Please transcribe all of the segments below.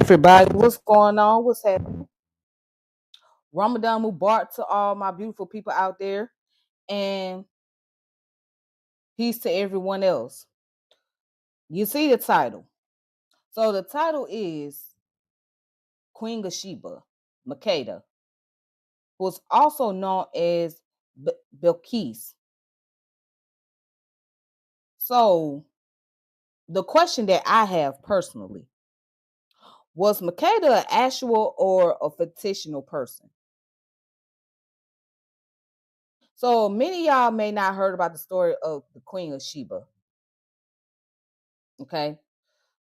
Everybody, what's going on? What's happening? Ramadan Mubarak to all my beautiful people out there, and peace to everyone else. You see the title. So the title is Queen of Sheba, Makeda, who's also known as Bilqis. So the question that I have personally, was Makeda an actual or a fictional person? So many of y'all may not heard about the story of the Queen of Sheba. Okay.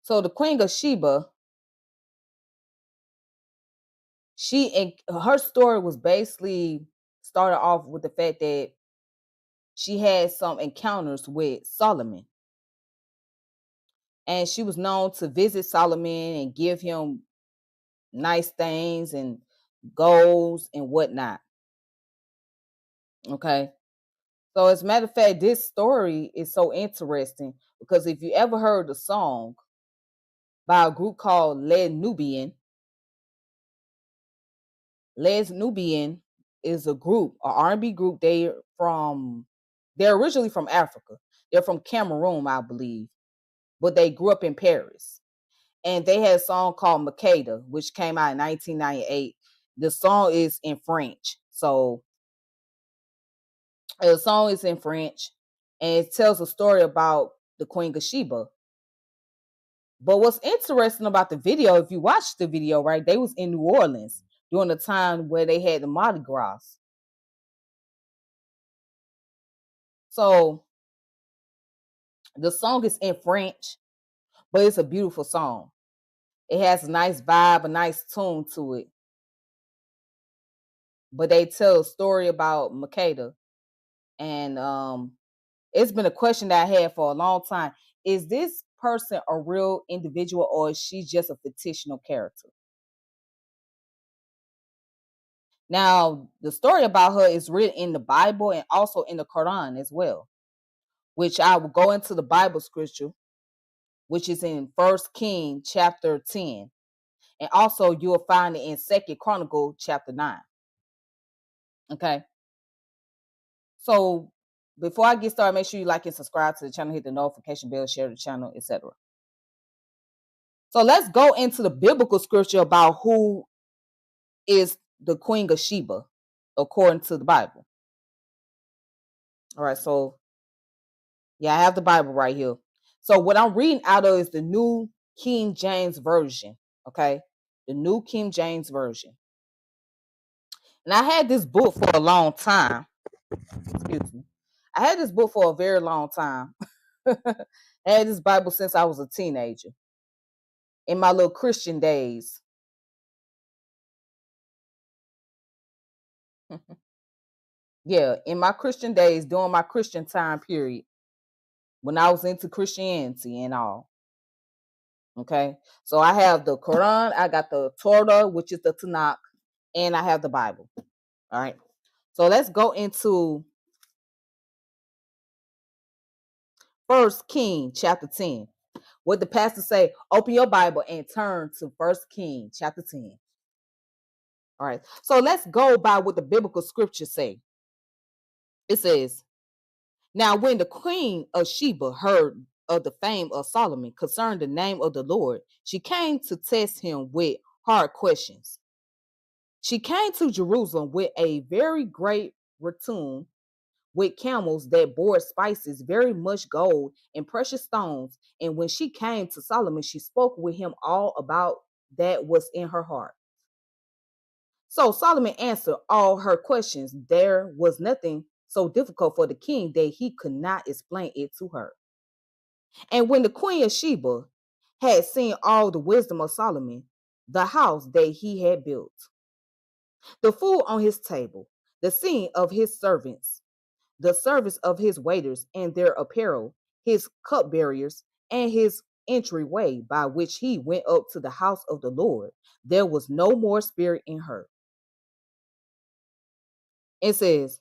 So the Queen of Sheba, her story was basically started off with the fact that she had some encounters with Solomon. And she was known to visit Solomon and give him nice things and goals and whatnot. Okay. So as a matter of fact, this story is so interesting because if you ever heard the song by a group called Les Nubian is a group, an R&B group. They're originally from Africa. They're from Cameroon, I believe, but they grew up in Paris. And they had a song called Makeda, which came out in 1998. The song is in French. So the song is in French, and it tells a story about the Queen of Sheba. But what's interesting about the video, if you watch the video, right, they was in New Orleans during the time where they had the Mardi Gras. So the song is in French, but it's a beautiful song. It has a nice vibe, a nice tune to it. But they tell a story about Makeda. And it's been a question that I had for a long time. Is this person a real individual, or is she just a fictional character? Now, the story about her is written in the Bible and also in the Quran as well, which I will go into the Bible scripture, which is in 1 King chapter 10. And also you'll find it in 2 Chronicle chapter 9. Okay. So before I get started, make sure you like and subscribe to the channel, hit the notification bell, share the channel, etc. So let's go into the biblical scripture about who is the Queen of Sheba according to the Bible. All right, so yeah, I have the Bible right here. So what I'm reading out of is the New King James Version. Okay, the New King James Version. And I had this book for a long time. Excuse me. I had this book for a very long time. I had this Bible since I was a teenager, in my little Christian days. Yeah, in my Christian days, during my Christian time period, when I was into Christianity and all. Okay, so I have the Quran, I got the Torah, which is the Tanakh, and I have the Bible. All right, so let's go into 1 King chapter 10. What the pastor say, open your Bible and turn to 1 King chapter 10. All right, so let's go by what the biblical scriptures say. It says, now when the Queen of Sheba heard of the fame of Solomon concerning the name of the Lord, she came to test him with hard questions. She came to Jerusalem with a very great retinue, with camels that bore spices, very much gold and precious stones. And when she came to Solomon, she spoke with him all about that was in her heart. So Solomon answered all her questions. There was nothing so difficult for the king that he could not explain it to her. And when the Queen of Sheba had seen all the wisdom of Solomon, the house that he had built, the food on his table, the singing of his servants, the service of his waiters and their apparel, his cupbearers, and his entryway by which he went up to the house of the Lord, there was no more spirit in her. It says,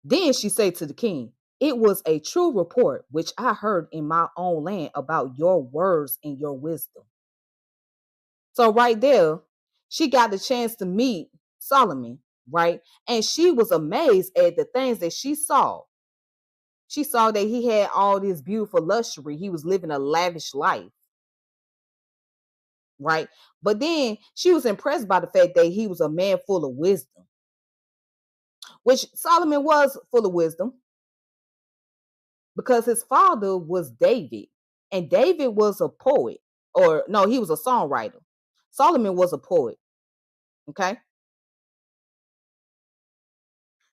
then she said to the king, it was a true report which I heard in my own land about your words and your wisdom. So right there, she got the chance to meet Solomon, right? And she was amazed at the things that she saw. She saw that he had all this beautiful luxury. He was living a lavish life, right? But then she was impressed by the fact that he was a man full of wisdom, which Solomon was full of wisdom because his father was David, and David was a poet, or no, he was a songwriter. Solomon was a poet. Okay.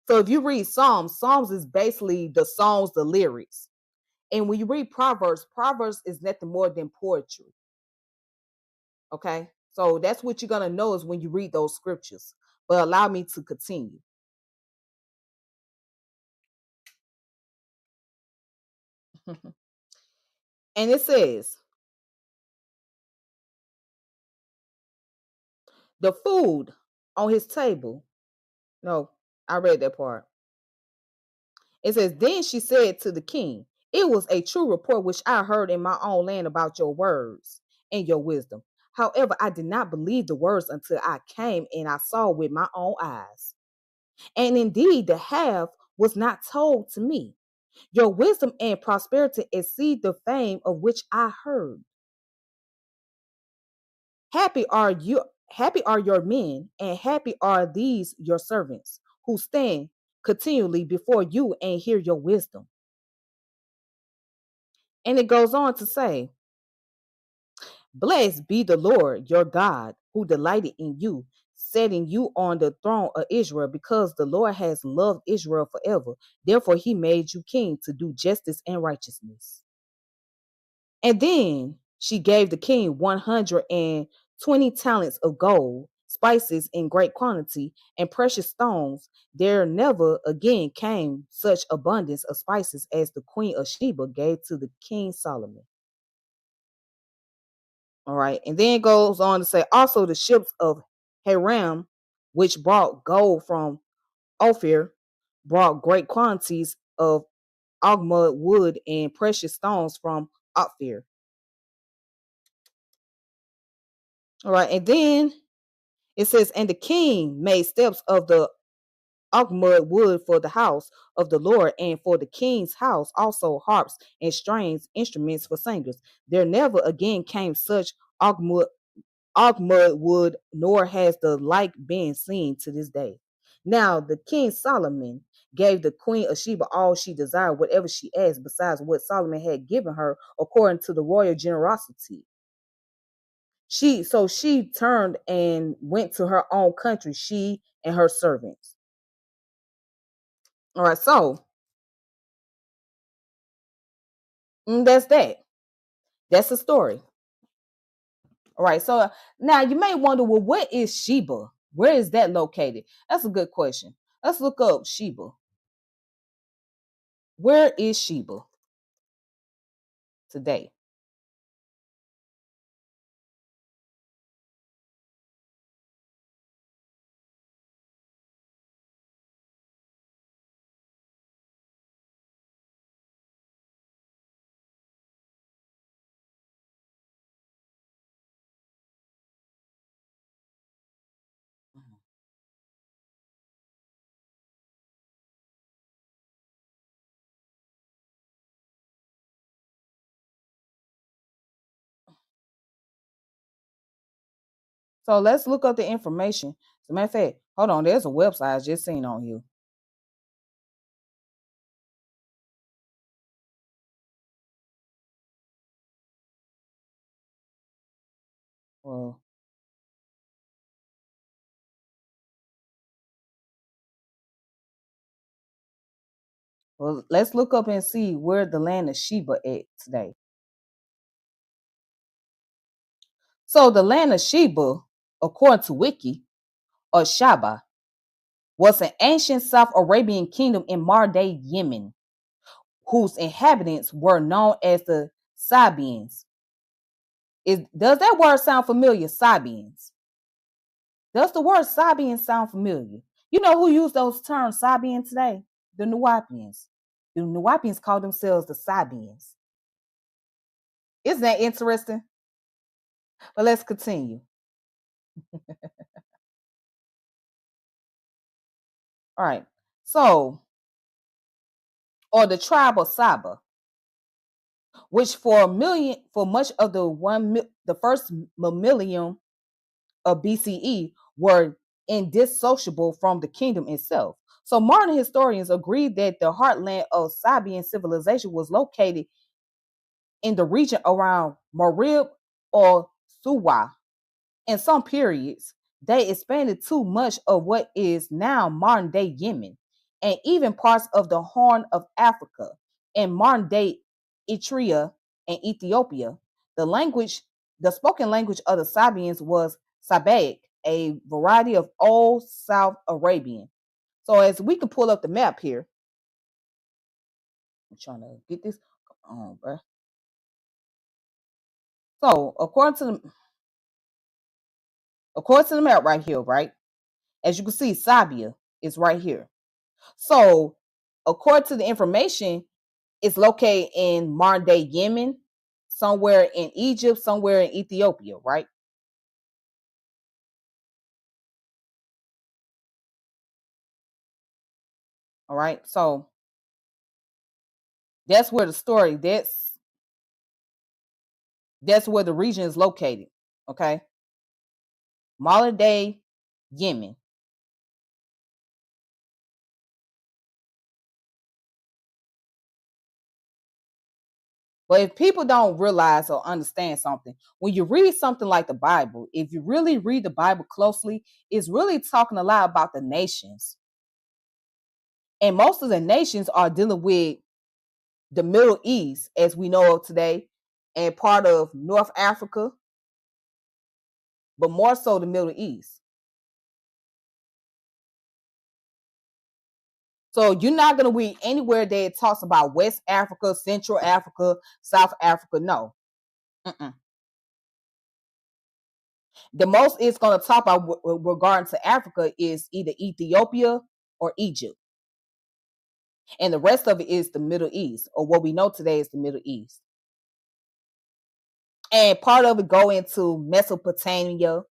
So if you read Psalms, Psalms is basically the songs, the lyrics. And when you read Proverbs, Proverbs is nothing more than poetry. Okay. So that's what you're gonna know is when you read those scriptures. But allow me to continue. And it says, the food on his table. No, I read that part. It says, then she said to the king, it was a true report which I heard in my own land about your words and your wisdom. However, I did not believe the words until I came and I saw with my own eyes. And indeed, the half was not told to me. Your wisdom and prosperity exceed the fame of which I heard. Happy are you, happy are your men, and happy are these your servants who stand continually before you and hear your wisdom. And it goes on to say, blessed be the Lord your God who delighted in you, setting you on the throne of Israel, because the Lord has loved Israel forever. Therefore, he made you king to do justice and righteousness. And then she gave the king 120 talents of gold, spices in great quantity, and precious stones. There never again came such abundance of spices as the Queen of Sheba gave to the King Solomon. All right. And then it goes on to say, also the ships of Hiram, which brought gold from Ophir, brought great quantities of ogmud wood and precious stones from Ophir. All right. And then it says, and the king made steps of the ogmud wood for the house of the Lord, and for the king's house also harps and strings, instruments for singers. There never again came such ogmud wood, nor has the like been seen to this day. Now the king Solomon gave the queen of Sheba all she desired, whatever she asked, besides what Solomon had given her according to the royal generosity. She turned and went to her own country, she and her servants. All right, so that's that. That's the story. All right, so now you may wonder, well, what is Sheba? Where is that located? That's a good question. Let's look up Sheba. Where is Sheba today? So let's look up the information. As a matter of fact, hold on, there's a website I just seen on you. Well, well, let's look up and see where the land of Sheba at today. So the land of Sheba, according to Wiki or Shaba, was an ancient South Arabian kingdom in modern day Yemen, whose inhabitants were known as the Sabians. Does that word sound familiar? Sabians. Does the word Sabian sound familiar? You know who used those terms Sabian today? The Nuwapians. The Nuwapians call themselves the Sabians. Isn't that interesting? But let's continue. All right. So, or the tribe of Saba, which for much of the first millennium of BCE were indissociable from the kingdom itself. So modern historians agree that the heartland of Sabian civilization was located in the region around Marib or Suwa. In some periods, they expanded to much of what is now modern day Yemen and even parts of the Horn of Africa and modern day Eritrea and Ethiopia. The language, the spoken language of the Sabians was Sabaic, a variety of Old South Arabian. So as we can pull up the map here, I'm trying to get this on, bro. So according to the map right here, right? As you can see, Sabia is right here. So, according to the information, it's located in modern day Yemen, somewhere in Egypt, somewhere in Ethiopia, right? All right. So that's where the story. That's where the region is located. Okay, modern day Yemen. But if people don't realize or understand something, when you read something like the Bible, if you really read the Bible closely, it's really talking a lot about the nations. And most of the nations are dealing with the Middle East, as we know of today, and part of North Africa, but more so the Middle East. So you're not going to read anywhere that it talks about West Africa, Central Africa, South Africa. No. Mm-mm. The most it's going to talk about regarding to Africa is either Ethiopia or Egypt. And the rest of it is the Middle East, or what we know today is the Middle East. And part of it go into Mesopotamia,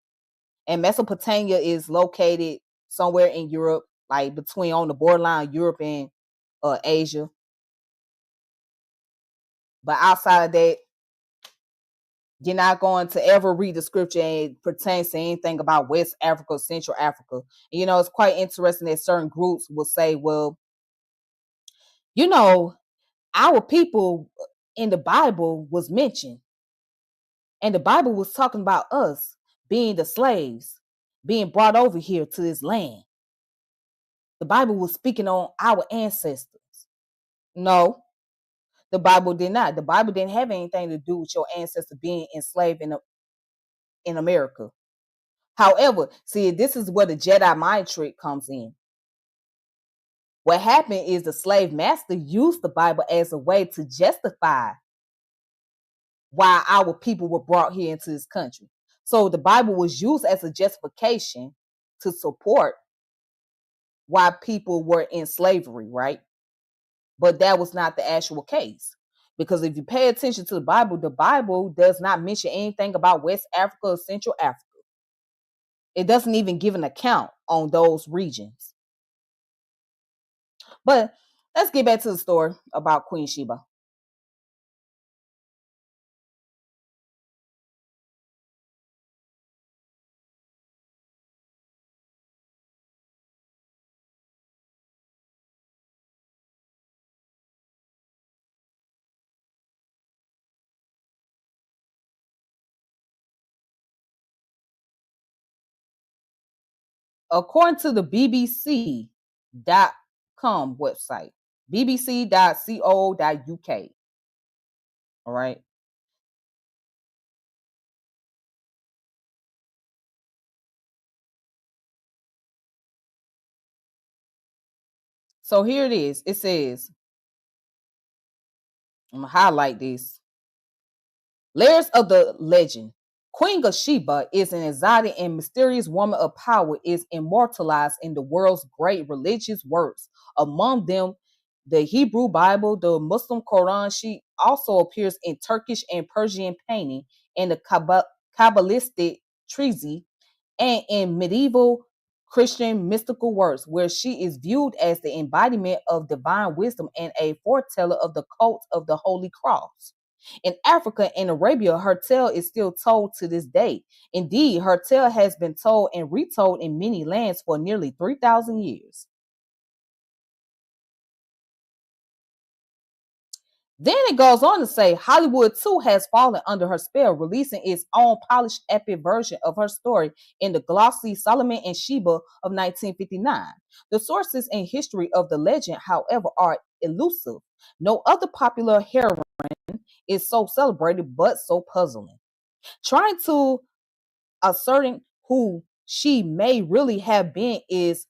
and Mesopotamia is located somewhere in Europe, like between on the borderline of Europe and Asia. But outside of that, you're not going to ever read the scripture and it pertains to anything about West Africa, Central Africa. And, it's quite interesting that certain groups will say, well, you know, our people in the Bible was mentioned, and the Bible was talking about us being the slaves, being brought over here to this land. The Bible was speaking on our ancestors. No, the Bible did not. The Bible didn't have anything to do with your ancestors being enslaved in America. However, see, this is where the Jedi mind trick comes in. What happened is the slave master used the Bible as a way to justify why our people were brought here into this country. So the Bible was used as a justification to support why people were in slavery, right? But that was not the actual case. Because if you pay attention to the Bible does not mention anything about West Africa or Central Africa. It doesn't even give an account on those regions. But let's get back to the story about Queen Sheba. According to the BBC.com website, bbc.co.uk. All right. So here it is. It says, I'm going to highlight this. Layers of the legend. Queen of Sheba is an exotic and mysterious woman of power, is immortalized in the world's great religious works. Among them, the Hebrew Bible, the Muslim Quran. She also appears in Turkish and Persian painting and the Kabbalistic treatise and in medieval Christian mystical works, where she is viewed as the embodiment of divine wisdom and a foreteller of the cult of the Holy Cross. In Africa and Arabia, her tale is still told to this day. Indeed, her tale has been told and retold in many lands for nearly 3,000 years. Then it goes on to say Hollywood too has fallen under her spell, releasing its own polished epic version of her story in the glossy Solomon and Sheba of 1959. The sources and history of the legend, however, are elusive. No other popular heroine is so celebrated but so puzzling. Trying to ascertain who she may really have been is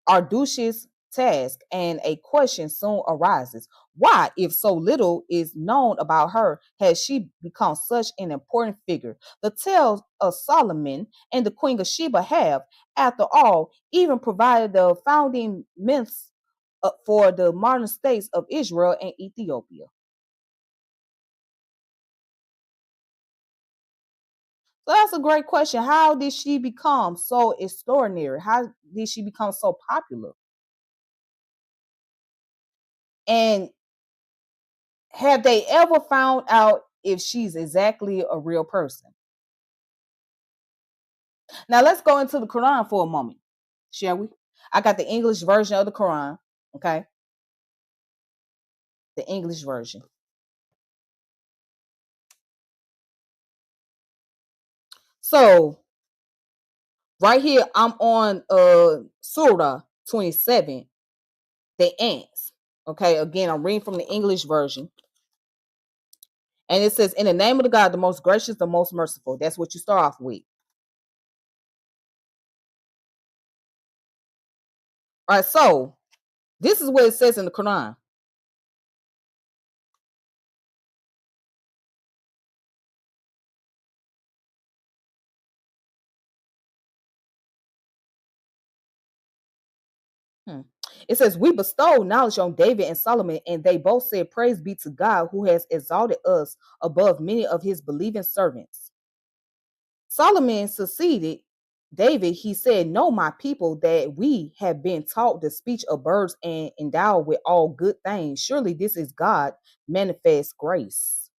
arduous task, and a question soon arises. Why, if so little is known about her, has she become such an important figure? The tales of Solomon and the Queen of Sheba have, after all, even provided the founding myths for the modern states of Israel and Ethiopia. So that's a great question. How did she become so extraordinary? How did she become so popular? And have they ever found out if she's exactly a real person? Now let's go into the Quran for a moment, shall we? I got the English version of the Quran, okay? The English version. So right here, I'm on Surah 27, the ants. Okay, again, I'm reading from the English version. And it says, in the name of the God, the most gracious, the most merciful. That's what you start off with. All right, so this is what it says in the Quran. Hmm. It says, we bestowed knowledge on David and Solomon, and they both said, praise be to God who has exalted us above many of his believing servants. Solomon succeeded David. He said, know my people that we have been taught the speech of birds and endowed with all good things. Surely this is God manifest grace.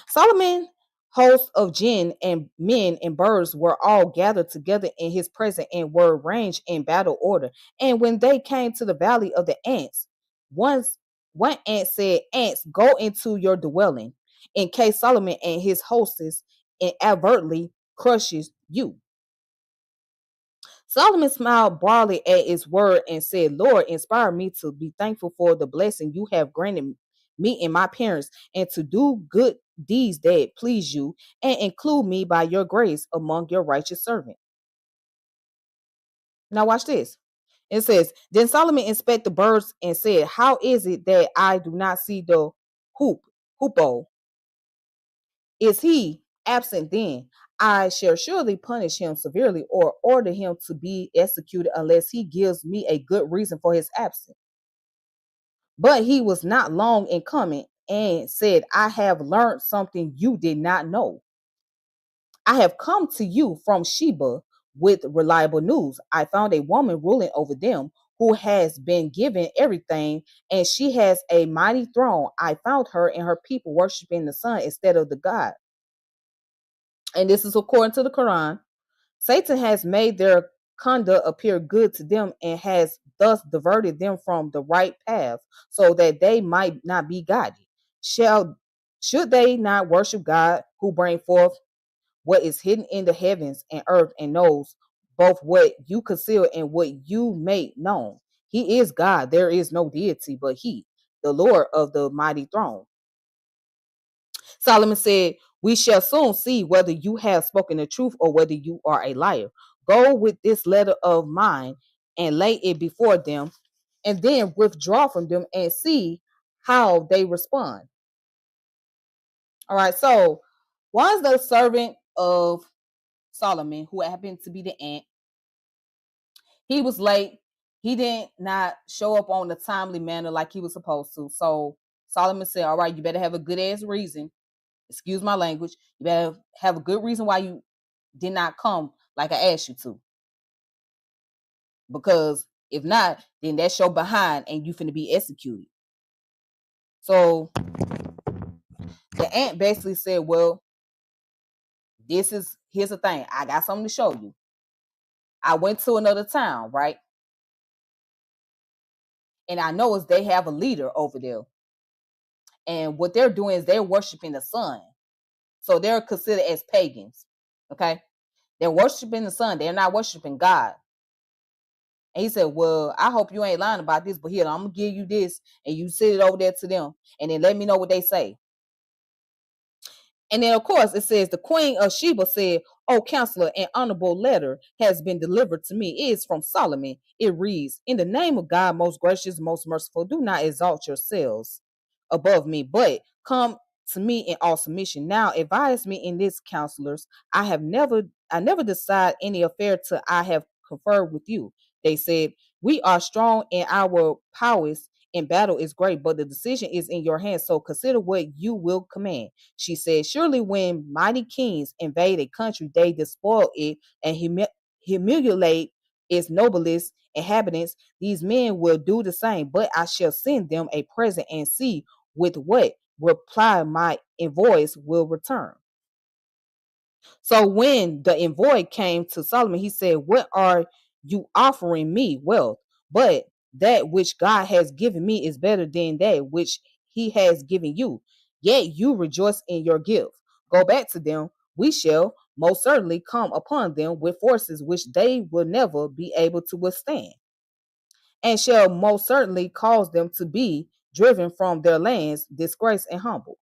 Solomon, hosts of jinn and men and birds were all gathered together in his presence and were ranged in battle order. And when they came to the valley of the ants, once one ant said, ants, go into your dwelling, in case Solomon and his hostess inadvertently crushes you. Solomon smiled broadly at his word and said, Lord, inspire me to be thankful for the blessing you have granted me and my parents, and to do good deeds that please you, and include me by your grace among your righteous servants. Now watch this. It says, then Solomon inspected the birds and said, how is it that I do not see the hoopoe? Is he absent then? I shall surely punish him severely or order him to be executed unless he gives me a good reason for his absence. But he was not long in coming and said, I have learned something you did not know. I have come to you from Sheba with reliable news. I found a woman ruling over them who has been given everything, and she has a mighty throne. I found her and her people worshiping the sun instead of the God. And this is according to the Quran. Satan has made their conduct appear good to them and has thus diverted them from the right path so that they might not be guided. Shall should they not worship God who bring forth what is hidden in the heavens and earth and knows both what you conceal and what you make known? He is God. There is no deity but he, the Lord of the mighty throne. Solomon said, we shall soon see whether you have spoken the truth or whether you are a liar. Go with this letter of mine and lay it before them, and then withdraw from them and see how they respond. All right, so was the servant of Solomon, who happened to be the ant, he was late. He did not show up on the timely manner like he was supposed to. So Solomon said, all right, you better have a good ass reason. Excuse my language. You better have a good reason why you did not come like I asked you to. Because if not, then that's your behind and you finna be executed. So the aunt basically said, well, here's the thing. I got something to show you. I went to another town, right? And I noticed they have a leader over there. And what they're doing is they're worshiping the sun. So they're considered as pagans. Okay. They're worshiping the sun. They're not worshiping God. And he said, well, I hope you ain't lying about this, but here, I'm going to give you this and you send it over there to them and then let me know what they say. And then, of course, it says the Queen of Sheba said, "Oh, counselor, an honorable letter has been delivered to me. It is from Solomon. It reads, in the name of God, most gracious, most merciful, do not exalt yourselves above me, but come to me in all submission. Now advise me in this, counselors. I never decide any affair till I have conferred with you." They said, "We are strong and our prowess in battle is great, but the decision is in your hands. So consider what you will command." She said, "Surely when mighty kings invade a country, they despoil it and humiliate its noblest inhabitants. These men will do the same, but I shall send them a present and see with what reply my envoys will return." So when the envoy came to Solomon, he said, "What are you offering me? Wealth, but that which God has given me is better than that which he has given you. Yet you rejoice in your gift. Go back to them. We shall most certainly come upon them with forces which they will never be able to withstand, and shall most certainly cause them to be driven from their lands, disgraced and humbled."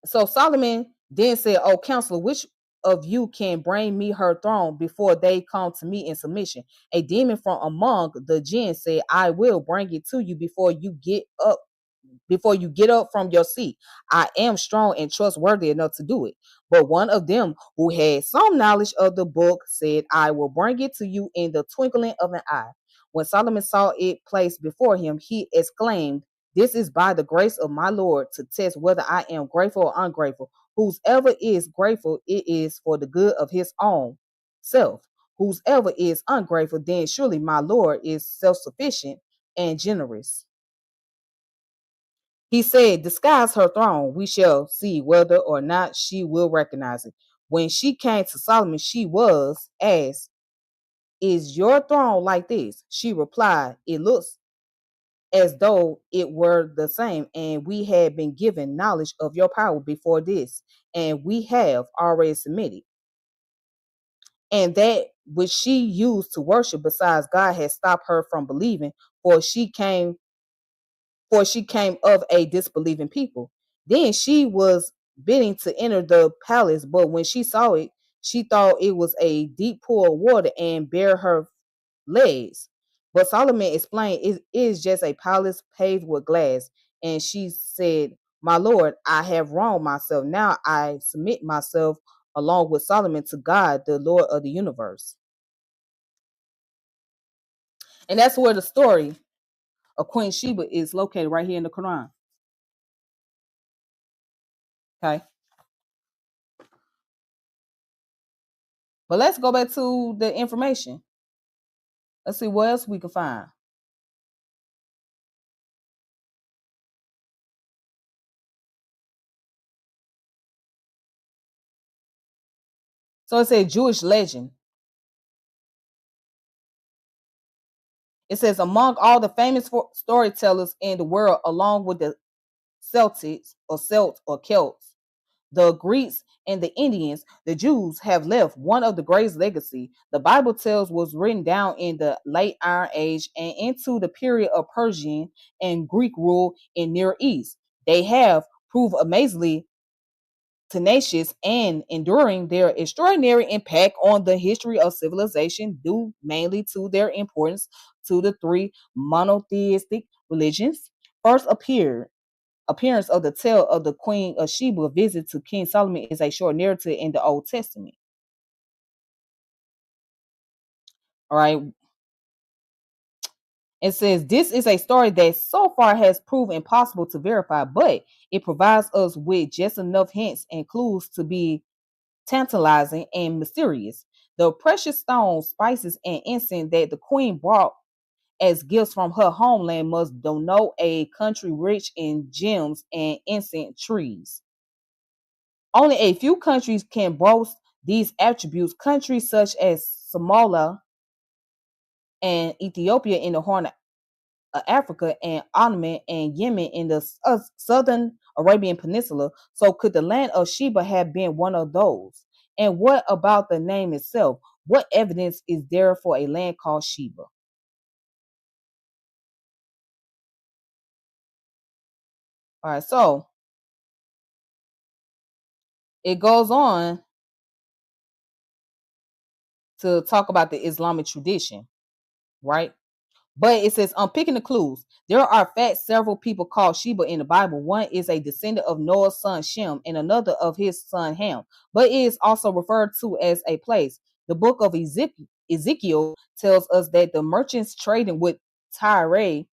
So Solomon then said, "Oh, counselor, which of you can bring me her throne before they come to me in submission?" A demon from among the jinn said, "I will bring it to you before you get up from your seat. I am strong and trustworthy enough to do it." But one of them who had some knowledge of the book said, "I will bring it to you in the twinkling of an eye." When Solomon saw it placed before him, he exclaimed, "This is by the grace of my Lord to test whether I am grateful or ungrateful. Whosoever is grateful, it is for the good of his own self. Whosoever is ungrateful, then surely my Lord is self-sufficient and generous." He said, "Disguise her throne. We shall see whether or not she will recognize it." When she came to Solomon, she was asked, "Is your throne like this?" She replied, "It looks as though it were the same, and we had been given knowledge of your power before this, and we have already submitted. And that which she used to worship besides God has stopped her from believing, for she came of a disbelieving people." Then she was bidding to enter the palace, but when she saw it, she thought it was a deep pool of water and bare her legs. But Solomon explained, "It is just a palace paved with glass." And she said, "My Lord, I have wronged myself. Now I submit myself along with Solomon to God, the Lord of the universe." And that's where the story of Queen Sheba is located, right here in the Quran. Okay. But let's go back to the information. Let's see what else we can find. So it's a Jewish legend. It says, among all the famous storytellers in the world, along with the Celts or Celts, the Greeks and the Indians, the Jews have left one of the greatest legacy. The Bible tells was written down in the late Iron Age and into the period of Persian and Greek rule in Near East. They have proved amazingly tenacious and enduring. Their extraordinary impact on the history of civilization due mainly to their importance to the three monotheistic religions. First appearance of the tale of the Queen of Sheba visit to King Solomon is a short narrative in the Old Testament. All right. It says this is a story that so far has proven impossible to verify, but it provides us with just enough hints and clues tantalizing, and mysterious. The precious stones, spices, and incense that the queen brought as gifts from her homeland must denote a country rich in gems and incense trees. Only a few countries can boast these attributes. Countries such as Somalia and Ethiopia in the Horn of Africa and Oman and Yemen in the southern Arabian Peninsula. So, could the land of Sheba have been one of those? And what about the name itself? What evidence is there for a land called Sheba? All right, so it goes on to talk about the Islamic tradition, right? But it says, picking the clues. There are facts several people call Sheba in the Bible. One is a descendant of Noah's son Shem, and another of his son Ham. But it is also referred to as a place. The book of Ezekiel tells us that the merchants trading with Tyre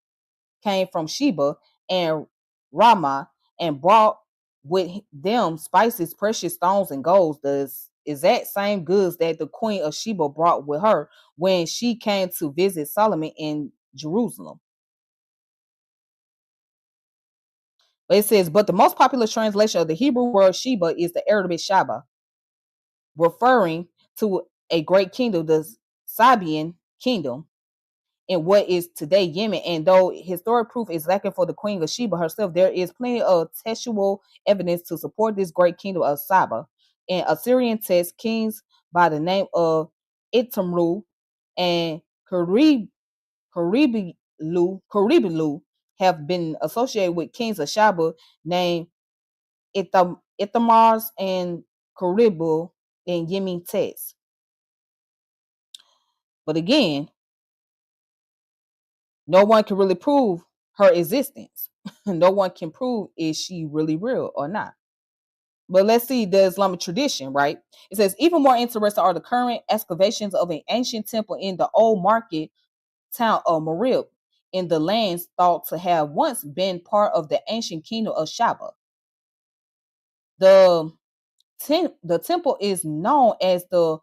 came from Sheba and Ramah and brought with them spices, precious stones, and golds. The exact same goods that the queen of Sheba brought with her when she came to visit Solomon in Jerusalem. But it says, but the most popular translation of the Hebrew word Sheba is the Arabic Shaba, referring to a great kingdom, the Sabian kingdom, in what is today Yemen. And though historic proof is lacking for the Queen of Sheba herself, there is plenty of textual evidence to support this great kingdom of Saba. In Assyrian texts, kings by the name of Itamru and Karibilu have been associated with kings of Shaba named Ithamars and Karibu in Yemen texts. But again, no one can really prove her existence. No one can prove is she really real or not. But let's see the Islamic tradition, right? It says even more interesting are the current excavations of an ancient temple in the old market town of Marib in the lands thought to have once been part of the ancient kingdom of Shaba. The, the temple is known as the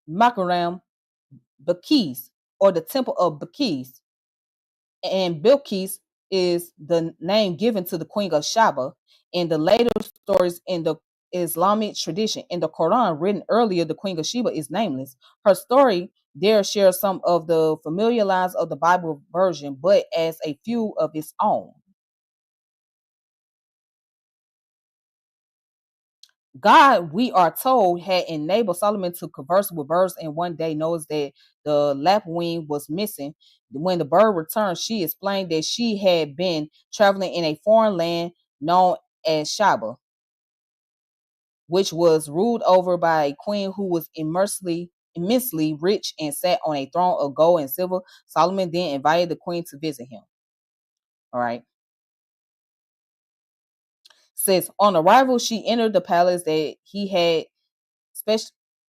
Makaram Bilqis or the Temple of Bilqis, and Bilqis is the name given to the Queen of Shaba. In the later stories in the Islamic tradition, in the Quran written earlier, the Queen of Sheba is nameless. Her story there shares some of the familiar lines of the Bible version, but as a few of its own. God, we are told, had enabled Solomon to converse with birds, and one day noticed that the lapwing was missing. When the bird returned, she explained that she had been traveling in a foreign land known as Shaba, which was ruled over by a queen who was immensely rich and sat on a throne of gold and silver. Solomon then invited the queen to visit him. All right. Says on arrival, she entered the palace that he had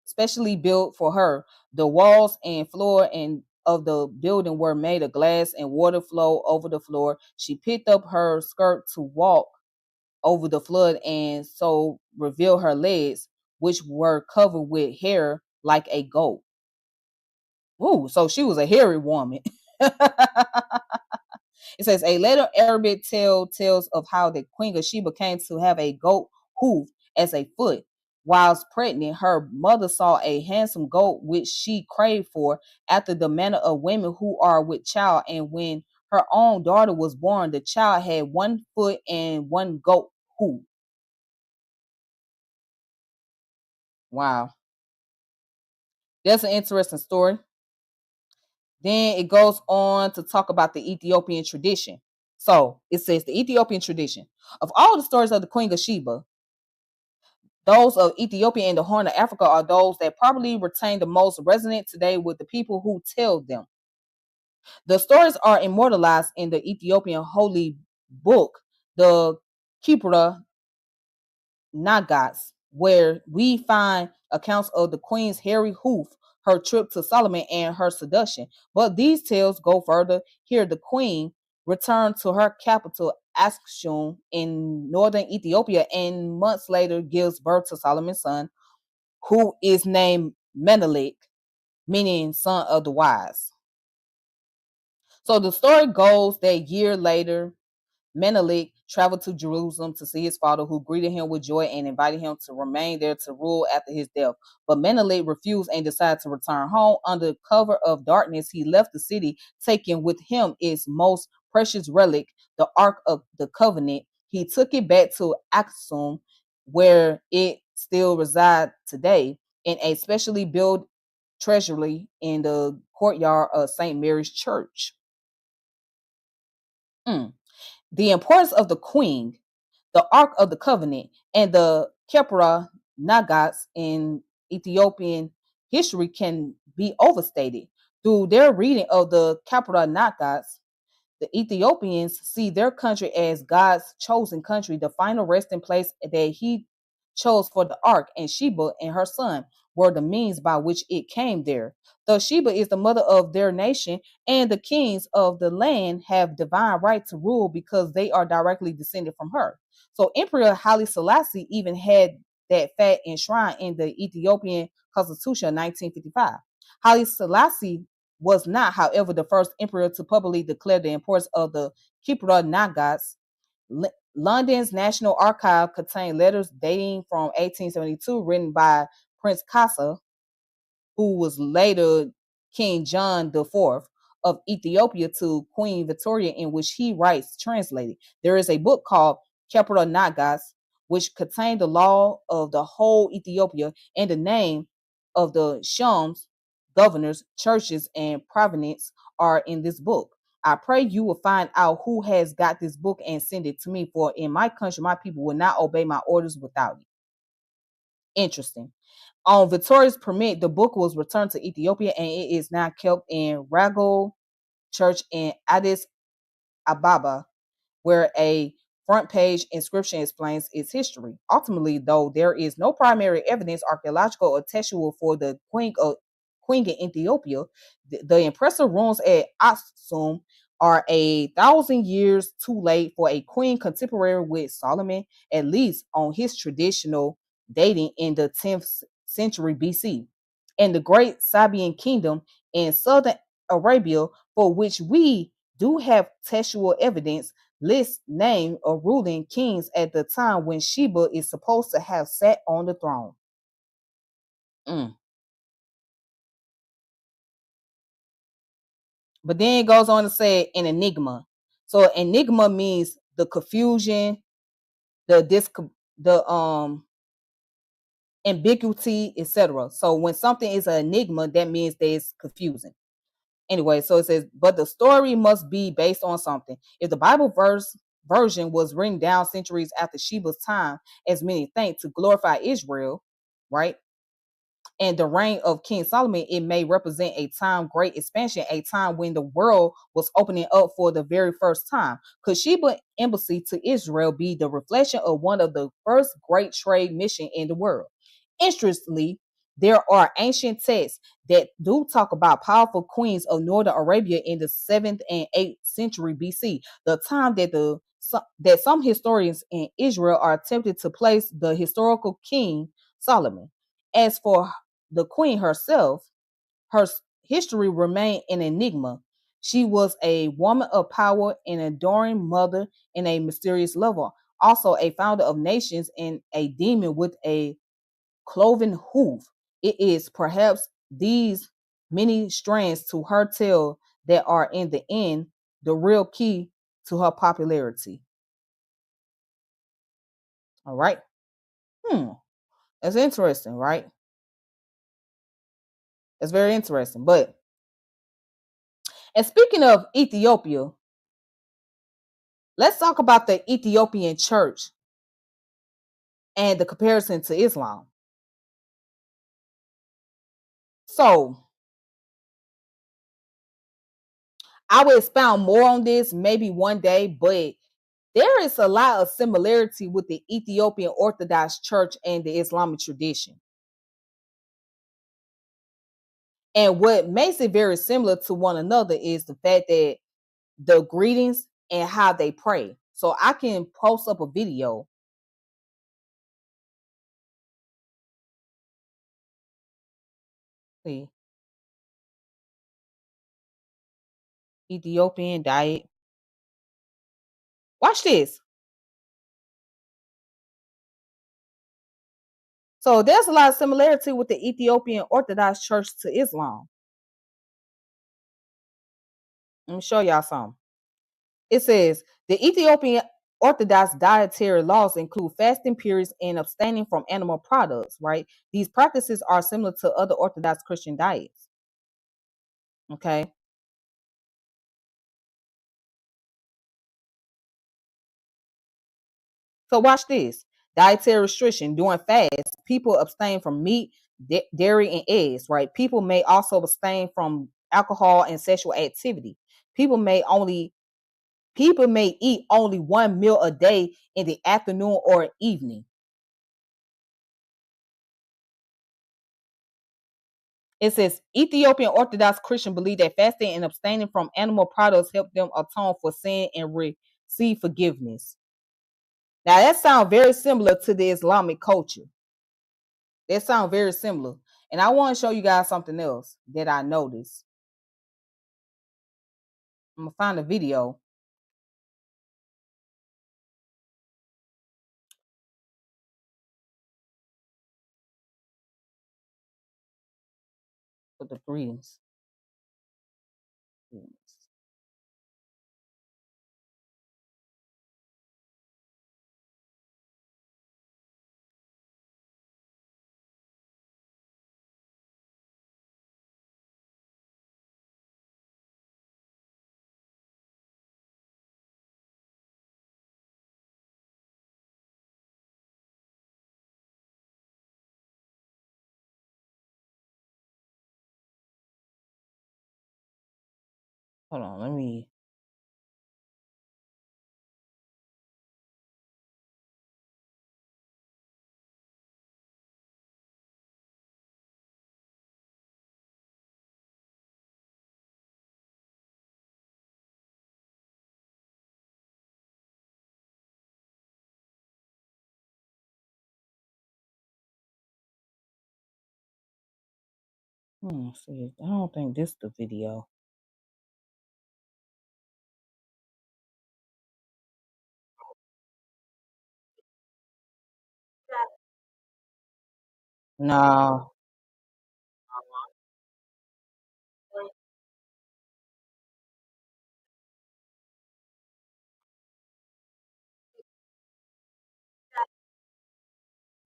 specially built for her. The walls and floor and of the building were made of glass and water flowed over the floor. She picked up her skirt to walk over the flood and so revealed her legs, which were covered with hair like a goat. Ooh, so she was a hairy woman. It says a later Arabic tale tells of how the Queen of Sheba came to have a goat hoof as a foot. Whilst pregnant, her mother saw a handsome goat which she craved for after the manner of women who are with child. And when her own daughter was born, the child had one foot and one goat hoof. Wow. That's an interesting story. Then it goes on to talk about the Ethiopian tradition. So it says the Ethiopian tradition. Of all the stories of the Queen of Sheba, those of Ethiopia and the Horn of Africa are those that probably retain the most resonant today with the people who tell them. The stories are immortalized in the Ethiopian holy book, the Kipra Nagats, where we find accounts of the queen's hairy hoof, her trip to Solomon, and her seduction. But these tales go further. Here, the queen returned to her capital, Askshun, in northern Ethiopia, and months later gives birth to Solomon's son, who is named Menelik, meaning son of the wise. So the story goes that year later, Menelik traveled to Jerusalem to see his father, who greeted him with joy and invited him to remain there to rule after his death. But Menelik refused and decided to return home. Under cover of darkness, he left the city, taking with him its most precious relic, the Ark of the Covenant. He took it back to Aksum, where it still resides today, in a specially built treasury in the courtyard of St. Mary's Church. Mm. The importance of the queen, the Ark of the Covenant, and the Keppra Nagats in Ethiopian history can be overstated. Through their reading of the Keppra Nagats, the Ethiopians see their country as God's chosen country, the final resting place that he chose for the ark, and Sheba and her son were the means by which it came there. Though Sheba is the mother of their nation, and the kings of the land have divine right to rule because they are directly descended from her. So Emperor Haile Selassie even had that fact enshrined in the Ethiopian Constitution of 1955. Haile Selassie was not, however, the first emperor to publicly declare the importance of the Kipra Nagats. London's National Archive contained letters dating from 1872 written by Prince Kassa, who was later King John IV of Ethiopia, to Queen Victoria, in which he writes translated. There is a book called Kepra Nagas, which contained the law of the whole Ethiopia and the name of the shams, governors, churches, and provinces are in this book. I pray you will find out who has got this book and send it to me, for in my country, my people will not obey my orders without it. Interesting. On Victoria's permit, the book was returned to Ethiopia and it is now kept in Rago Church in Addis Ababa, where a front page inscription explains its history. Ultimately, though, there is no primary evidence, archaeological or textual, for the queen in Ethiopia. The impressive ruins at Aksum are 1,000 years too late for a queen contemporary with Solomon, at least on his traditional dating in the 10th century BC. And the great Sabian kingdom in southern Arabia, for which we do have textual evidence, lists name of ruling kings at the time when Sheba is supposed to have sat on the throne. Mm. But then it goes on to say an enigma. So enigma means the confusion, the ambiguity, etc. So when something is an enigma, that means that it's confusing. Anyway, so it says, but the story must be based on something. If the Bible version was written down centuries after Sheba's time, as many think, to glorify Israel, right? And the reign of King Solomon, it may represent a time great expansion, a time when the world was opening up for the very first time. Could Sheba embassy to Israel be the reflection of one of the first great trade mission in the world? Interestingly, there are ancient texts that do talk about powerful queens of northern Arabia in the 7th and 8th century BC, the time that some historians in Israel are attempted to place the historical king Solomon. As for the queen herself, her history remained an enigma. She was a woman of power, an adoring mother, and a mysterious lover, also a founder of nations and a demon with a cloven hoof. It is perhaps these many strands to her tale that are in the end the real key to her popularity. All right. Hmm. That's interesting, right? That's very interesting. But and speaking of Ethiopia, let's talk about the Ethiopian church and the comparison to Islam. So I will expound more on this maybe one day, but there is a lot of similarity with the Ethiopian Orthodox Church and the Islamic tradition. And what makes it very similar to one another is the fact that the greetings and how they pray. So I can post up a video See, Ethiopian diet. Watch this. So there's a lot of similarity with the Ethiopian Orthodox Church to Islam. Let me show y'all something. It says the Ethiopian Orthodox dietary laws include fasting periods and abstaining from animal products, right? These practices are similar to other Orthodox Christian diets. Okay. So watch this. Dietary restriction during fast, people abstain from meat, dairy, and eggs, right? People may also abstain from alcohol and sexual activity. People may only People may eat only one meal a day in the afternoon or evening. It says Ethiopian Orthodox Christians believe that fasting and abstaining from animal products help them atone for sin and receive forgiveness. Now that sounds very similar to the Islamic culture. That sounds very similar. And I want to show you guys something else that I noticed. I'm gonna find a video. For the greetings. Hold on, let me. See, I don't think this is the video. No,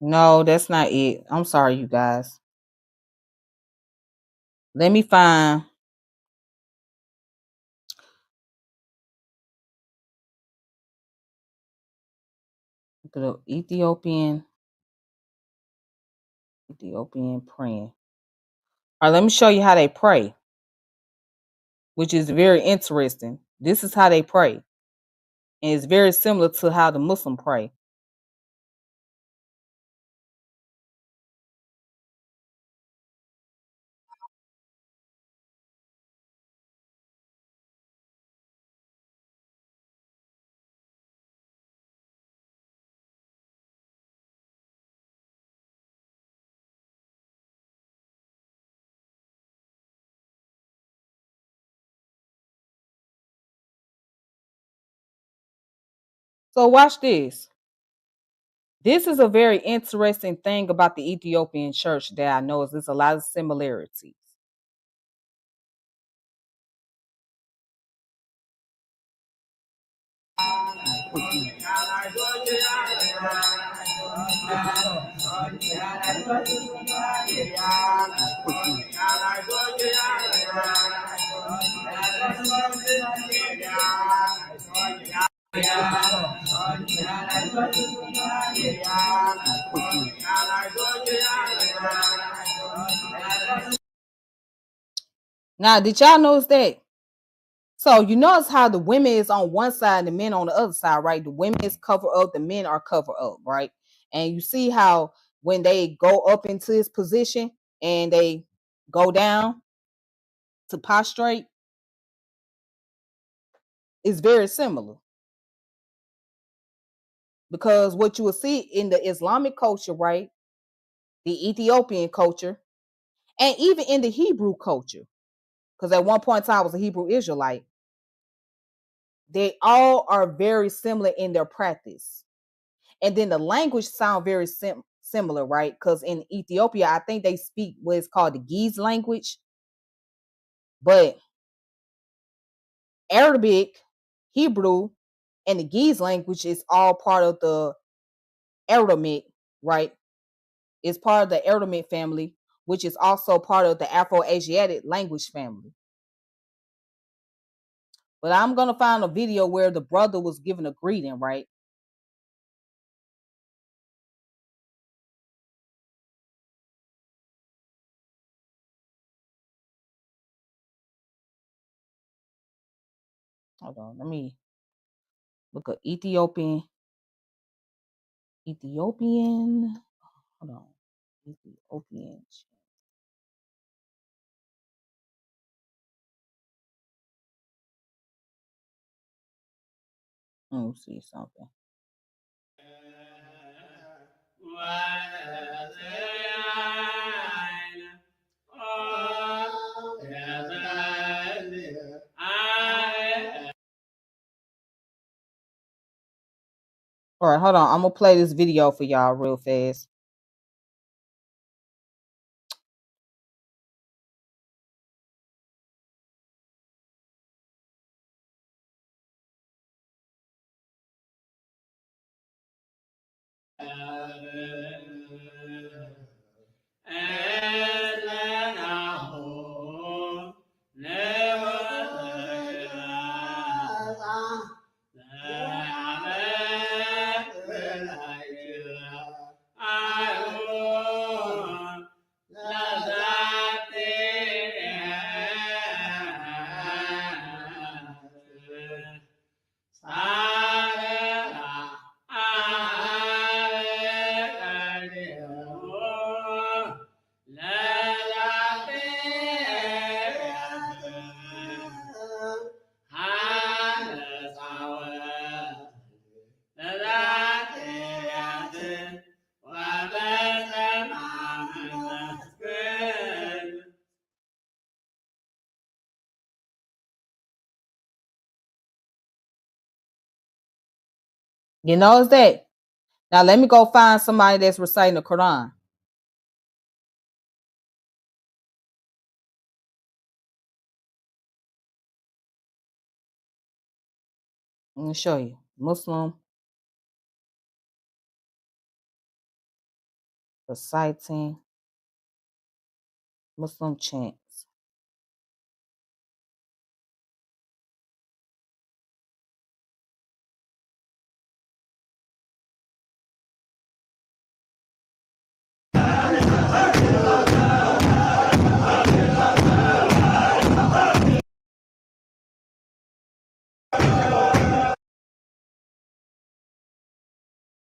no, that's not it. I'm sorry, you guys. Let me find the Ethiopian praying. All right, let me show you how they pray, which is very interesting. This is how they pray, and it's very similar to how the Muslim pray. So watch this. This is a very interesting thing about the Ethiopian church that I know is there's a lot of similarities. Now, did y'all notice that? So you notice how the women is on one side and the men on the other side, right? The women is covered up, the men are covered up, right? And you see how when they go up into this position and they go down to prostrate, it's very similar. Because what you will see in the Islamic culture, right? The Ethiopian culture And even in the Hebrew culture, because at one point in time I was a Hebrew Israelite, they all are very similar in their practice. And then the language sound very similar, right? Because in Ethiopia, I think they speak what is called the Ge'ez language. But Arabic, Hebrew, and the Ge'ez language is all part of the Aramaic, right? It's part of the Aramaic family, which is also part of the Afro-Asiatic language family. But I'm going to find a video where the brother was given a greeting, right? Hold on, let me look at Ethiopian. Hold on. Ethiopian. Let me see something. All right, hold on. I'm gonna play this video for y'all real fast. You notice that? Now let me go find somebody that's reciting the Quran. Let me show you. Muslim reciting Muslim chants.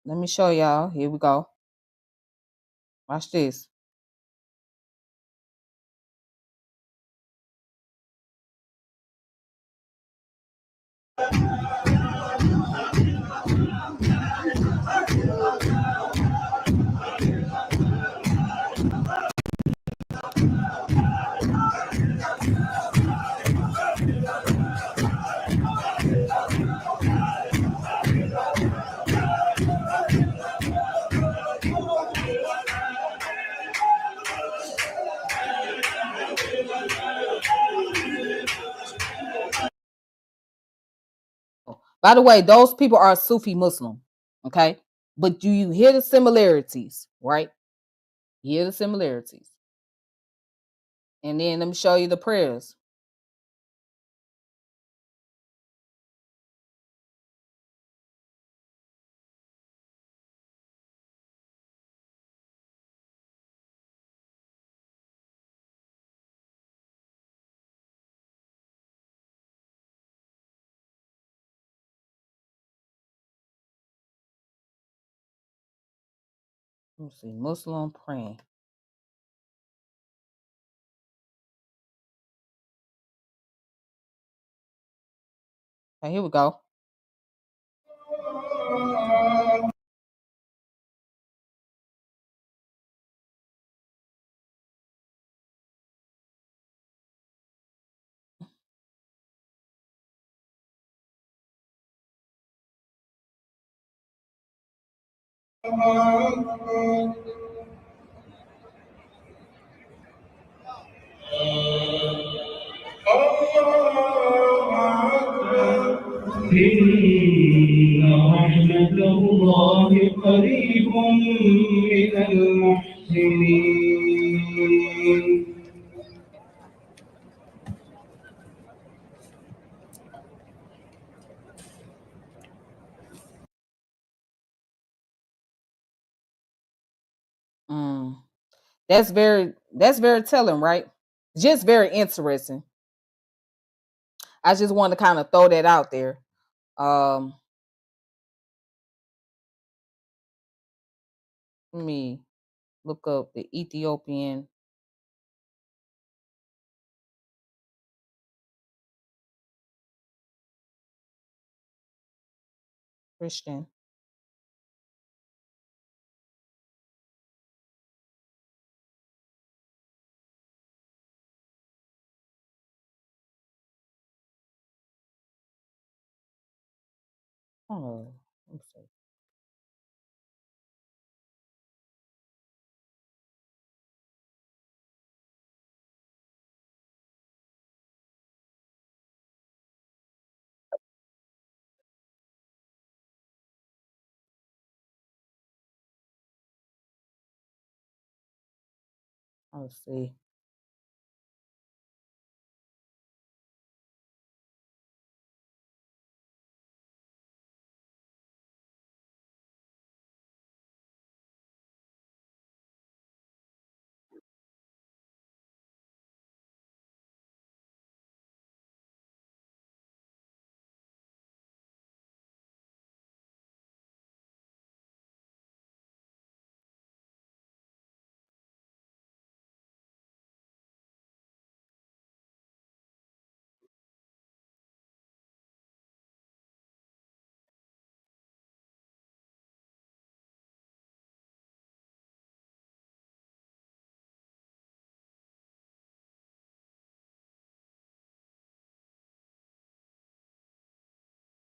Let me show y'all. Here we go. Watch this. By the way, those people are Sufi Muslim, okay? But do you hear the similarities, right? You hear the similarities. And then let me show you the prayers. Let me see, Muslim praying. Okay, here we go. إن رحمة الله قريب من المحسنين. Mm. That's very telling, right? Just very interesting. I just want to kind of throw that out there. Um, Let me look up the Ethiopian Christian. Oh, let's see. Let's see.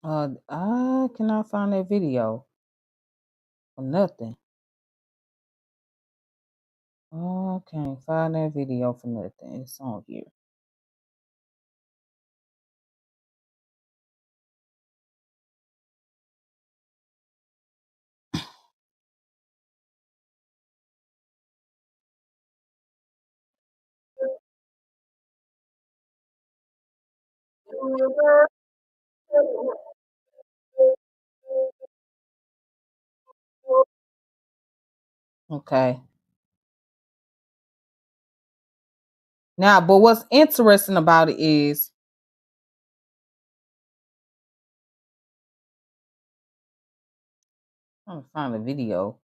I cannot find that video for nothing. Oh, I can't find that video for nothing. It's on here. Okay. Now, but what's interesting about it is I'm trying to find the video.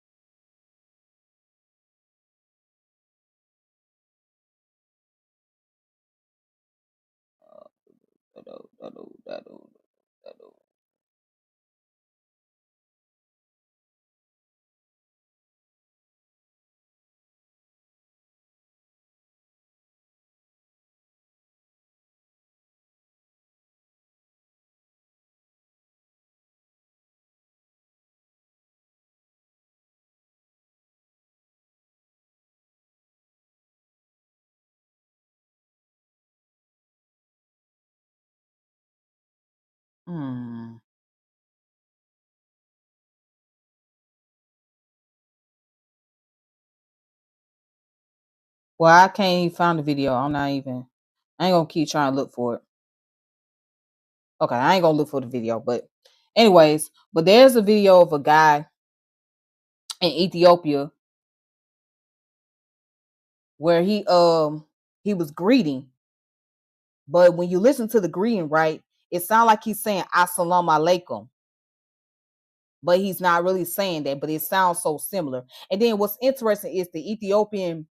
Hmm. Well, I can't even find the video. I ain't gonna keep trying to look for it. Okay, I ain't gonna look for the video, but anyways, but there's a video of a guy in Ethiopia where he was greeting, but when you listen to the greeting, right, it sounds like he's saying Assalamu alaikum, but he's not really saying that, but it sounds so similar. And then what's interesting is the Ethiopian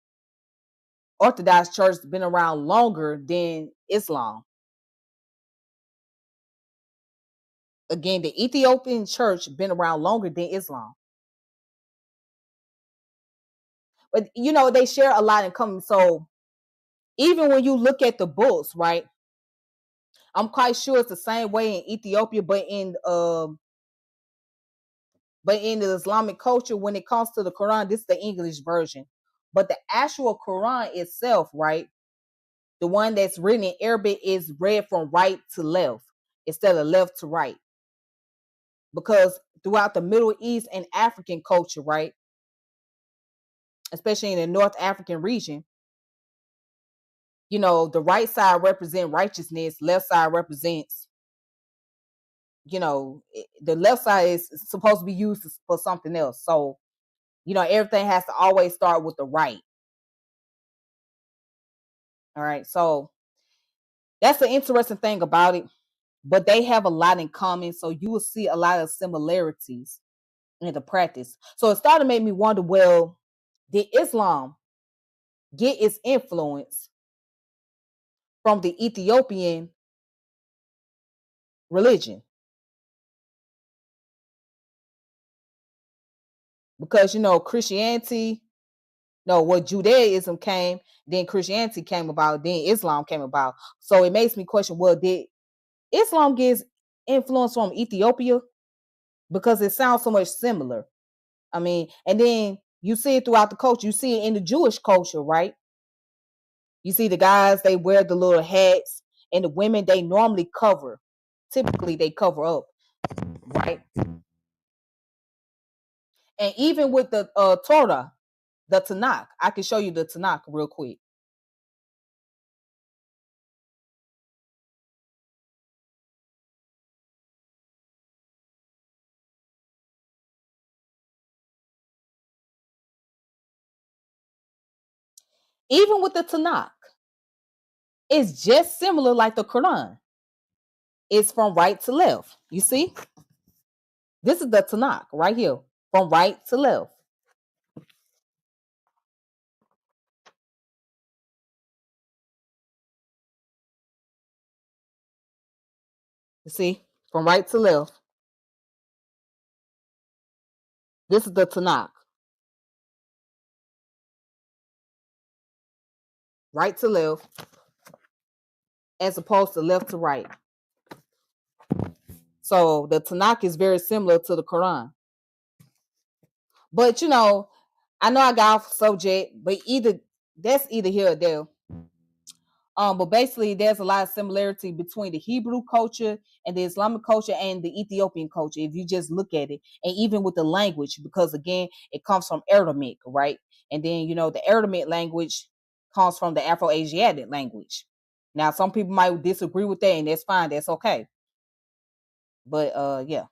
Orthodox Church has been around longer than Islam. Again, the Ethiopian church been around longer than Islam. But you know, they share a lot in common. So even when you look at the books, right? I'm quite sure it's the same way in Ethiopia, but in But in the Islamic culture, when it comes to the Quran, this is the English version. But the actual Quran itself, right? The one that's written in Arabic is read from right to left instead of left to right. Because throughout the Middle East and African culture, right? Especially in the North African region, the right side represents righteousness, left side represents, the left side is supposed to be used for something else. So, everything has to always start with the right. All right. So that's the interesting thing about it. But they have a lot in common. So you will see a lot of similarities in the practice. So it started to make me wonder, well, did Islam get its influence from the Ethiopian religion? Because Christianity, no, what Judaism came, then Christianity came about, then Islam came about. So it makes me question, well, did Islam get influence from Ethiopia? Because it sounds so much similar. I mean, and then you see it throughout the culture. You see it in the Jewish culture, right? You see the guys, they wear the little hats, and the women, they normally cover. Typically, they cover up, right? And even with the Torah, the Tanakh, I can show you the Tanakh real quick. Even with the Tanakh, it's just similar like the Quran. It's from right to left. You see? This is the Tanakh right here, from right to left. You see? From right to left. This is the Tanakh. Right to left, as opposed to left to right. So the Tanakh is very similar to the Quran. But I know I got off subject, but that's either here or there. But basically, there's a lot of similarity between the Hebrew culture and the Islamic culture and the Ethiopian culture, if you just look at it, and even with the language, because again, it comes from Aramaic, right? And then the Aramaic language comes from the Afro-Asiatic language. Now, some people might disagree with that, and that's fine, that's okay. But yeah.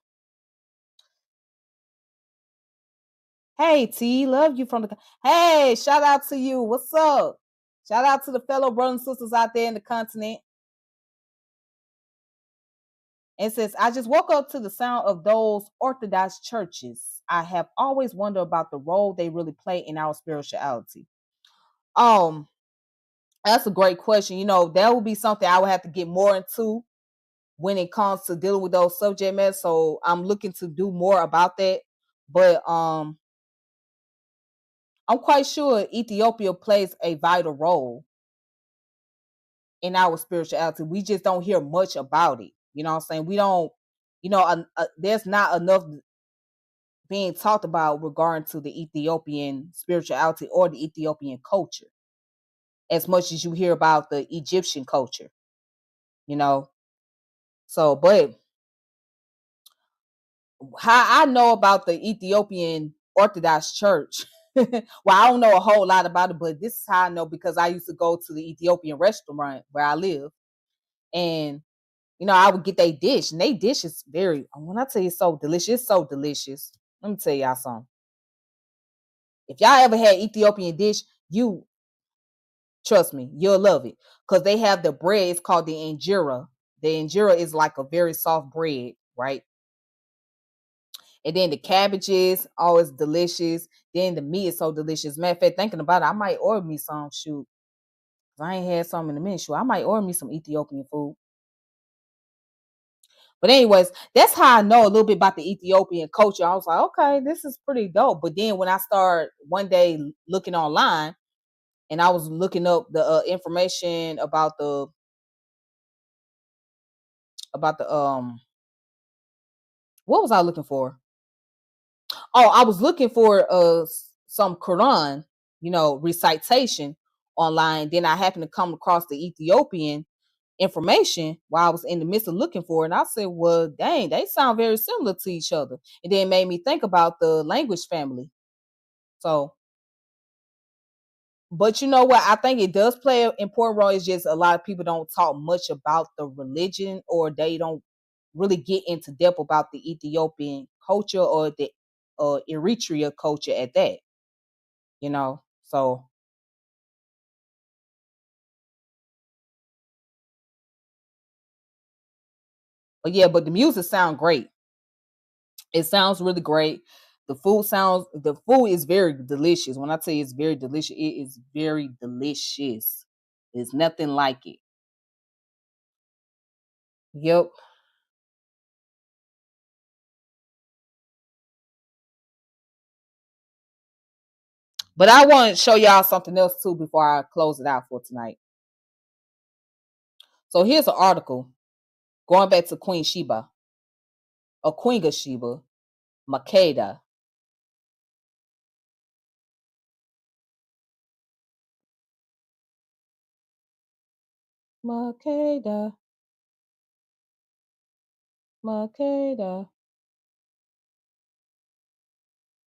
Hey T, love you from the. Hey, shout out to you. What's up? Shout out to the fellow brothers and sisters out there in the continent. And says, I just woke up to the sound of those Orthodox churches. I have always wondered about the role they really play in our spirituality. Um, that's a great question. That would be something I would have to get more into when it comes to dealing with those subject matters. So I'm looking to do more about that. But I'm quite sure Ethiopia plays a vital role in our spirituality. We just don't hear much about it. You know what I'm saying? We don't, there's not enough being talked about regarding to the Ethiopian spirituality or the Ethiopian culture as much as you hear about the Egyptian culture, you know. So, but how I know about the Ethiopian Orthodox Church, well, I don't know a whole lot about it, but this is how I know because I used to go to the Ethiopian restaurant where I live, and I would get their dish, and they dish is very. When I tell you, it's so delicious, it's so delicious. Let me tell y'all something. If y'all ever had Ethiopian dish, you trust me, you'll love it because they have the bread. It's called the injera. The injera is like a very soft bread, right? And then the cabbages, always delicious. Then the meat is so delicious. Matter of fact, thinking about it, I might order me some. Shoot, I ain't had some in a minute. Shoot, I might order me some Ethiopian food. But anyways, that's how I know a little bit about the Ethiopian culture. I was like, okay, this is pretty dope. But then when I started one day looking online, and I was looking up the information about the what was I looking for? Oh, I was looking for some Quran, recitation online. Then I happened to come across the Ethiopian information while I was in the midst of looking for it. And I said, well, dang, they sound very similar to each other. And then it made me think about the language family. So, but you know what? I think it does play an important role. It's just a lot of people don't talk much about the religion, or they don't really get into depth about the Ethiopian culture or the Eritrea culture at that, So, but yeah, but the music sound great. It sounds really great. The food is very delicious. When I tell you it's very delicious, it is very delicious. There's nothing like it. Yep. But I want to show y'all something else too before I close it out for tonight. So here's an article going back to Queen Sheba, or Queen of Sheba, Makeda. Makeda, Makeda.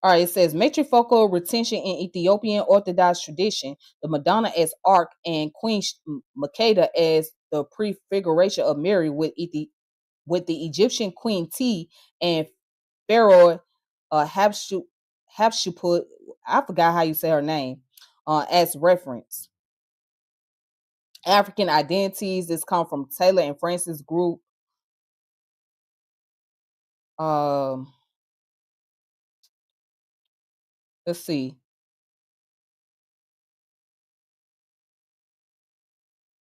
All right, it says matrifocal retention in Ethiopian Orthodox tradition, the Madonna as Ark and Queen Makeda as the prefiguration of Mary with the Egyptian Queen T and Pharaoh Hatshepsut, I forgot how you say her name, as reference. African identities, this come from Taylor and Francis group. Um, let's see.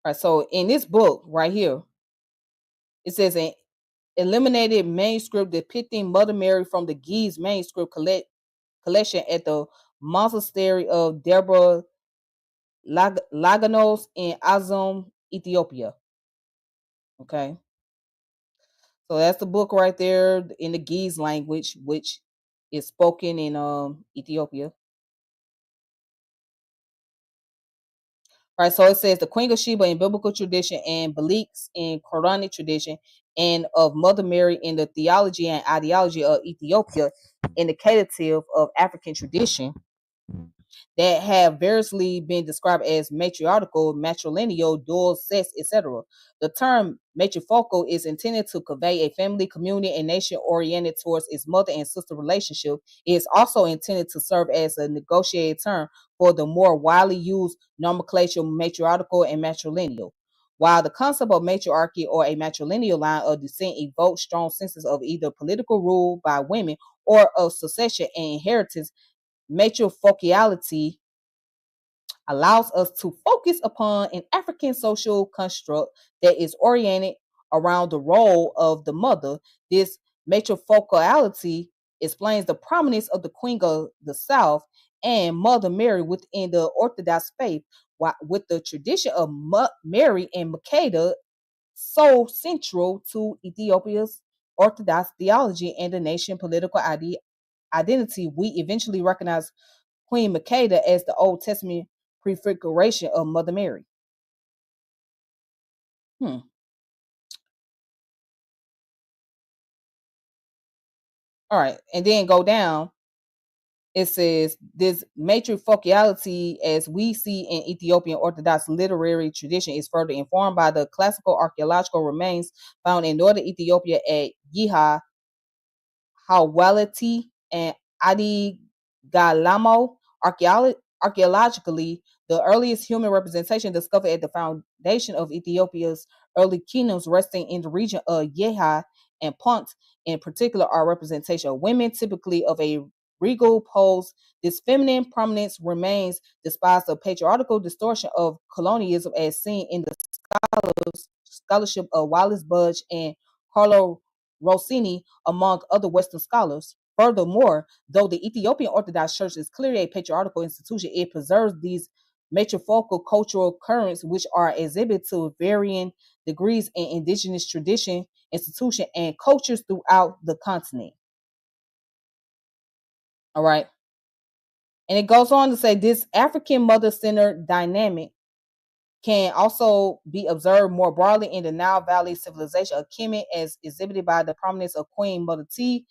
All right, so in this book right here, it says an eliminated manuscript depicting Mother Mary from the Gies manuscript collection at the monastery of Deborah Laganos in Azom, Ethiopia. Okay, so that's the book right there in the Gies language, which is spoken in Ethiopia. Right, so it says the Queen of Sheba in biblical tradition and Bilqis in Quranic tradition, and of Mother Mary in the theology and ideology of Ethiopia, indicative of African tradition, that have variously been described as matriarchal, matrilineal, dual sex, etc. The term matrifocal is intended to convey a family, community, and nation oriented towards its mother and sister relationship. It is also intended to serve as a negotiated term for the more widely used nomenclature matriarchal and matrilineal. While the concept of matriarchy or a matrilineal line of descent evokes strong senses of either political rule by women or of succession and inheritance, matrifocality allows us to focus upon an African social construct that is oriented around the role of the mother. This matrifocality explains the prominence of the Queen of the South and Mother Mary within the Orthodox faith, with the tradition of Mary and Makeda so central to Ethiopia's Orthodox theology and the nation political identity. We eventually recognize Queen Makeda as the Old Testament prefiguration of Mother Mary. Hmm. All right, and then go down. It says this matrifocality, as we see in Ethiopian Orthodox literary tradition, is further informed by the classical archaeological remains found in northern Ethiopia at Yiha, Hawalati, and Adi Galamo. Archaeologically, the earliest human representation discovered at the foundation of Ethiopia's early kingdoms resting in the region of Yeha and Punt in particular are representation of women, typically of a regal pose. This feminine prominence remains despite the patriarchal distortion of colonialism as seen in the scholarship of Wallace Budge and Carlo Rossini, among other Western scholars. Furthermore, though the Ethiopian Orthodox Church is clearly a patriarchal institution, it preserves these matrifocal cultural currents, which are exhibit to varying degrees in indigenous tradition, institution, and cultures throughout the continent. All right. And it goes on to say this African mother-centered dynamic can also be observed more broadly in the Nile Valley civilization of Kemet, as exhibited by the prominence of Queen Mother T,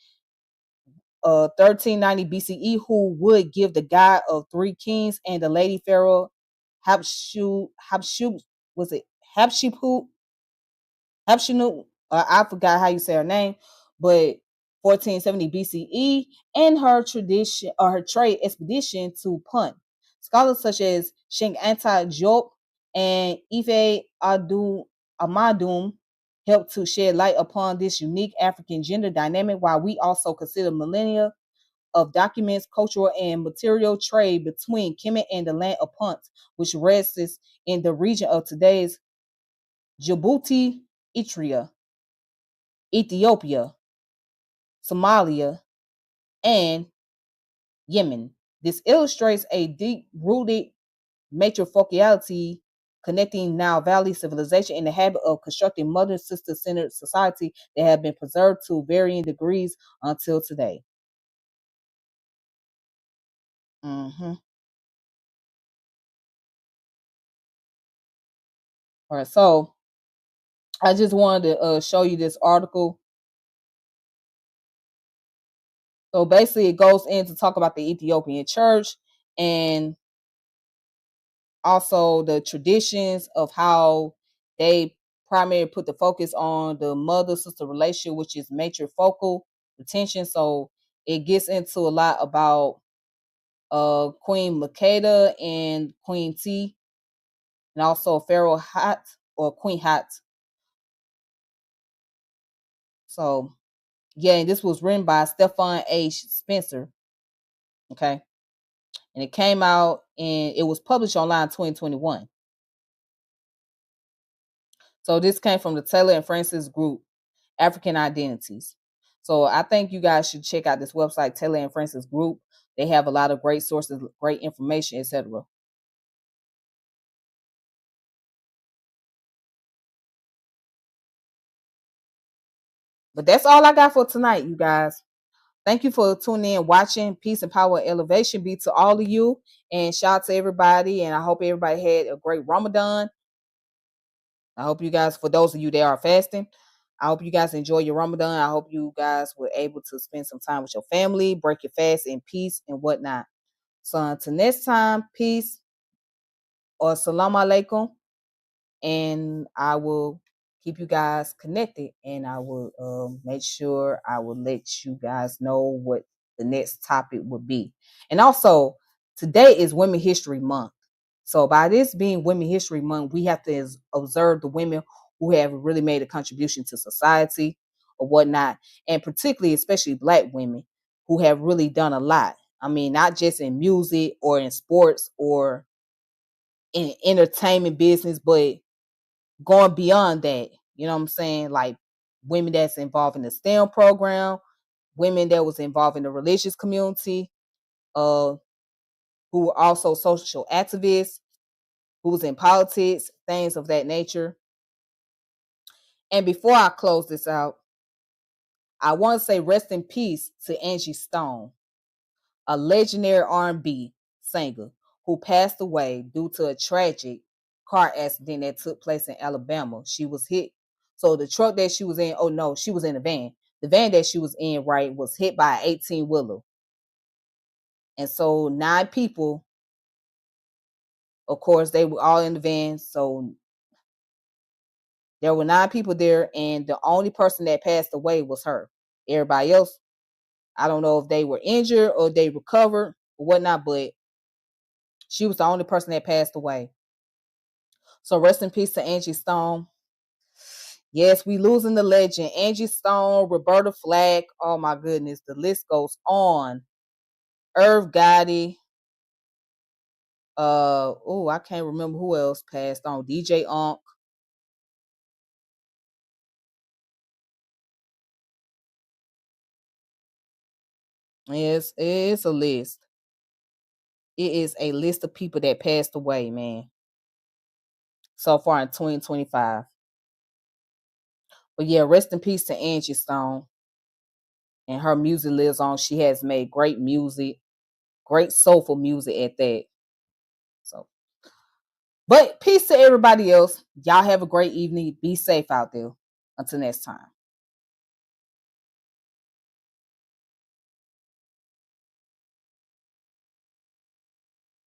1390 BCE, who would give the god of three kings, and the lady pharaoh Habshu was it Habsheput Habshinu, I forgot how you say her name, but 1470 BCE, and her tradition or her trade expedition to Punt. Scholars such as Shinc Anta Diop and Ife Amadum helped to shed light upon this unique African gender dynamic, while we also consider millennia of documents, cultural, and material trade between Kemet and the land of Punt, which rests in the region of today's Djibouti, Eritrea, Ethiopia, Somalia, and Yemen. This illustrates a deep-rooted matriarchality connecting Nile Valley civilization and the habit of constructing mother-sister-centered society that have been preserved to varying degrees until today. All right, so I just wanted to show you this article. So basically, it goes in to talk about the Ethiopian church and also the traditions of how they primarily put the focus on the mother sister relationship, which is matrifocal retention. So it gets into a lot about Queen Makeda and Queen T, and also Pharaoh Hat or Queen Hat. So yeah, and this was written by Stefan H. Spencer. Okay. And it came out and it was published online 2021. So this came from the Taylor and Francis group, African Identities. So I think you guys should check out this website, Taylor and Francis group. They have a lot of great sources, great information, etc. But that's all I got for tonight, you guys. Thank you for tuning in, watching. Peace and power and elevation be to all of you. And shout out to everybody. And I hope everybody had a great Ramadan. I hope you guys, for those of you that are fasting, I hope you guys enjoy your Ramadan. I hope you guys were able to spend some time with your family, break your fast in peace and whatnot. So until next time, peace or salam alaikum. And I will keep you guys connected, and I will make sure I will let you guys know what the next topic would be. And also, today is Women History Month. So by this being Women History Month, we have to observe the women who have really made a contribution to society or whatnot, and particularly, especially Black women who have really done a lot. I mean, not just in music or in sports or in entertainment business, but going beyond that. You know what I'm saying? Like women that's involved in the STEM program, women that was involved in the religious community, uh, who were also social activists, who was in politics, things of that nature. And before I close this out, I want to say rest in peace to Angie Stone, a legendary R&B singer who passed away due to a tragic car accident that took place in Alabama. She was hit. So the truck that she was in, oh no, she was in a van. The van that she was in, right, was hit by an 18-wheeler. And so 9 people, of course, they were all in the van. So there were 9 people there, and the only person that passed away was her. Everybody else, I don't know if they were injured or they recovered or whatnot, but she was the only person that passed away. So rest in peace to Angie Stone. Yes, we losing the legend. Angie Stone, Roberta Flack. Oh my goodness, the list goes on. Irv Gotti. I can't remember who else passed on. DJ Unk. Yes, it's a list. It is a list of people that passed away, man. So far in 2025. But yeah, rest in peace to Angie Stone. and her music lives on. She has made great music, great soulful music at that. So, but peace to everybody else. Y'all have a great evening. Be safe out there. Until next time.